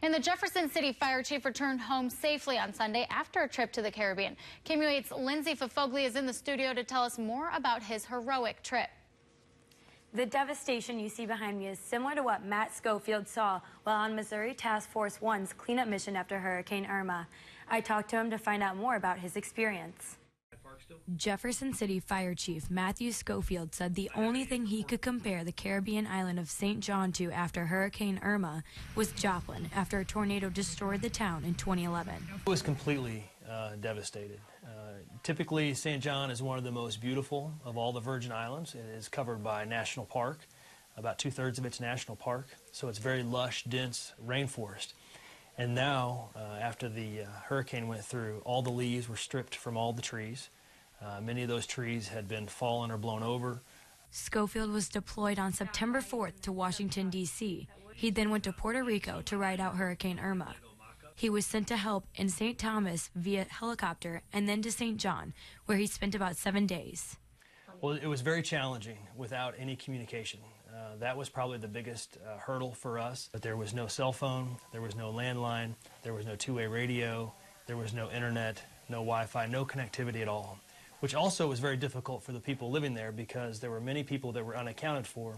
And the Jefferson City Fire Chief returned home safely on Sunday after a trip to the Caribbean. KOMU 8's Lindsey Fafoglia is in the studio to tell us more about his heroic trip. The devastation you see behind me is similar to what Matt Schofield saw while on Missouri Task Force 1's cleanup mission after Hurricane Irma. I talked to him to find out more about his experience. Jefferson City Fire Chief Matthew Schofield said the only thing he could compare the Caribbean island of St. John to after Hurricane Irma was Joplin after a tornado destroyed the town in 2011. It was completely devastated. Typically, St. John is one of the most beautiful of all the Virgin Islands. It is covered by national park, about 2/3 of it's national park, so it's very lush, dense rainforest. And now, after the hurricane went through, all the leaves were stripped from all the trees. Many of those trees had been fallen or blown over. Schofield was deployed on September 4th to Washington, D.C. He then went to Puerto Rico to ride out Hurricane Irma. He was sent to help in St. Thomas via helicopter and then to St. John, where he spent about 7 days. Well, it was very challenging without any communication. That was probably the biggest hurdle for us. But there was no cell phone, there was no landline, there was no two-way radio, there was no internet, no Wi-Fi, no connectivity at all, which also was very difficult for the people living there because there were many people that were unaccounted for,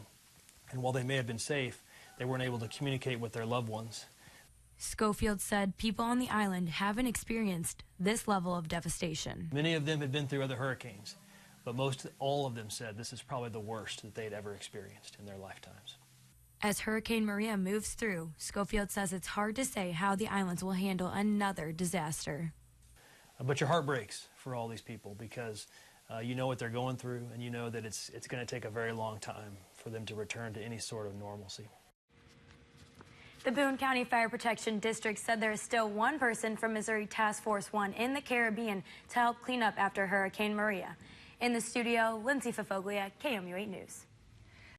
and while they may have been safe, they weren't able to communicate with their loved ones. Schofield said people on the island haven't experienced this level of devastation. Many of them had been through other hurricanes, but all of them said this is probably the worst that they'd ever experienced in their lifetimes. As Hurricane Maria moves through, Schofield says it's hard to say how the islands will handle another disaster. But your heart breaks for all these people because you know what they're going through, and you know that it's going to take a very long time for them to return to any sort of normalcy. The Boone County Fire Protection District said there is still one person from Missouri Task Force 1 in the Caribbean to help clean up after Hurricane Maria. In the studio, Lindsey Fafoglia, KOMU 8 News.